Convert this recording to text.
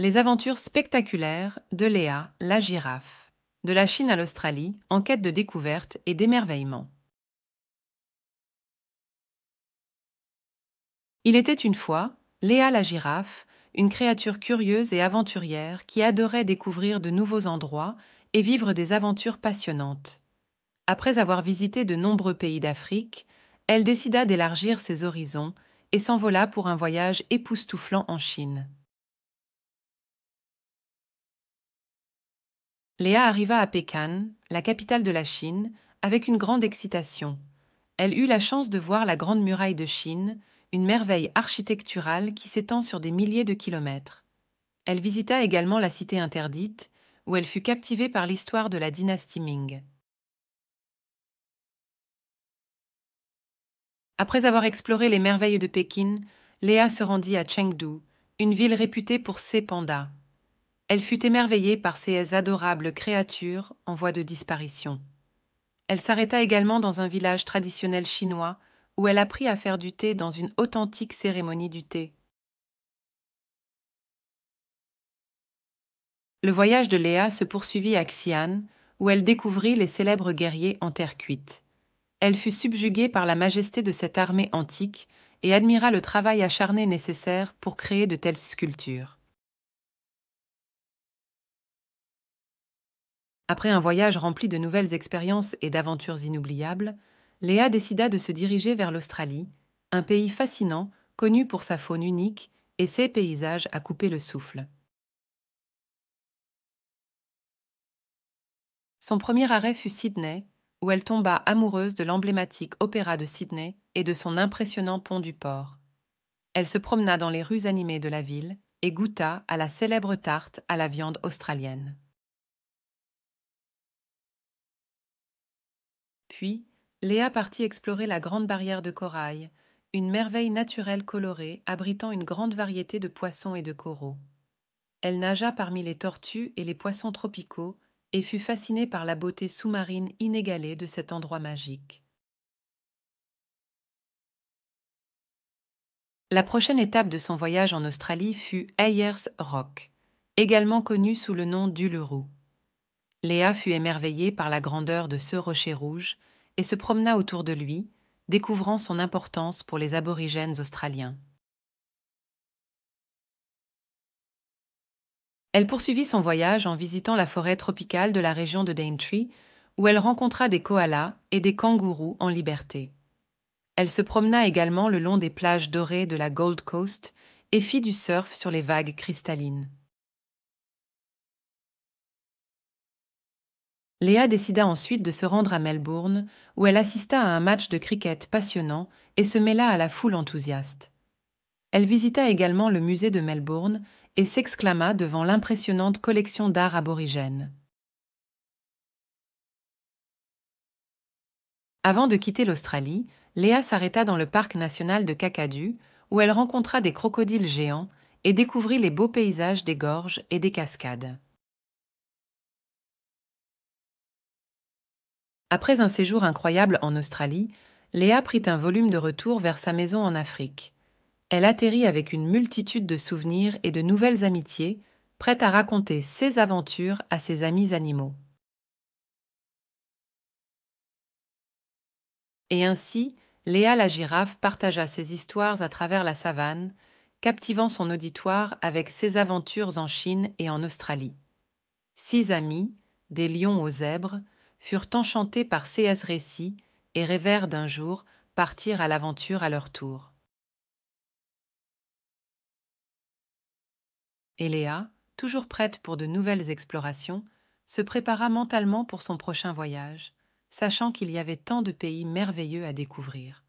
Les aventures spectaculaires de Léa, la girafe, de la Chine à l'Australie, en quête de découverte et d'émerveillement. Il était une fois, Léa la girafe, une créature curieuse et aventurière qui adorait découvrir de nouveaux endroits et vivre des aventures passionnantes. Après avoir visité de nombreux pays d'Afrique, elle décida d'élargir ses horizons et s'envola pour un voyage époustouflant en Chine. Léa arriva à Pékin, la capitale de la Chine, avec une grande excitation. Elle eut la chance de voir la Grande Muraille de Chine, une merveille architecturale qui s'étend sur des milliers de kilomètres. Elle visita également la cité interdite, où elle fut captivée par l'histoire de la dynastie Ming. Après avoir exploré les merveilles de Pékin, Léa se rendit à Chengdu, une ville réputée pour ses pandas. Elle fut émerveillée par ces adorables créatures en voie de disparition. Elle s'arrêta également dans un village traditionnel chinois où elle apprit à faire du thé dans une authentique cérémonie du thé. Le voyage de Léa se poursuivit à Xi'an, où elle découvrit les célèbres guerriers en terre cuite. Elle fut subjuguée par la majesté de cette armée antique et admira le travail acharné nécessaire pour créer de telles sculptures. Après un voyage rempli de nouvelles expériences et d'aventures inoubliables, Léa décida de se diriger vers l'Australie, un pays fascinant, connu pour sa faune unique et ses paysages à couper le souffle. Son premier arrêt fut Sydney, où elle tomba amoureuse de l'emblématique opéra de Sydney et de son impressionnant pont du port. Elle se promena dans les rues animées de la ville et goûta à la célèbre tarte à la viande australienne. Puis, Léa partit explorer la Grande Barrière de Corail, une merveille naturelle colorée abritant une grande variété de poissons et de coraux. Elle nagea parmi les tortues et les poissons tropicaux et fut fascinée par la beauté sous-marine inégalée de cet endroit magique. La prochaine étape de son voyage en Australie fut Ayers Rock, également connu sous le nom d'Uluru. Léa fut émerveillée par la grandeur de ce rocher rouge et se promena autour de lui, découvrant son importance pour les aborigènes australiens. Elle poursuivit son voyage en visitant la forêt tropicale de la région de Daintree, où elle rencontra des koalas et des kangourous en liberté. Elle se promena également le long des plages dorées de la Gold Coast et fit du surf sur les vagues cristallines. Léa décida ensuite de se rendre à Melbourne, où elle assista à un match de cricket passionnant et se mêla à la foule enthousiaste. Elle visita également le musée de Melbourne et s'exclama devant l'impressionnante collection d'art aborigène. Avant de quitter l'Australie, Léa s'arrêta dans le parc national de Kakadu, où elle rencontra des crocodiles géants et découvrit les beaux paysages des gorges et des cascades. Après un séjour incroyable en Australie, Léa prit un volume de retour vers sa maison en Afrique. Elle atterrit avec une multitude de souvenirs et de nouvelles amitiés, prête à raconter ses aventures à ses amis animaux. Et ainsi, Léa la girafe partagea ses histoires à travers la savane, captivant son auditoire avec ses aventures en Chine et en Australie. 6 amis, des lions aux zèbres, furent enchantés par ces récits et rêvèrent d'un jour partir à l'aventure à leur tour. Et Léa, toujours prête pour de nouvelles explorations, se prépara mentalement pour son prochain voyage, sachant qu'il y avait tant de pays merveilleux à découvrir.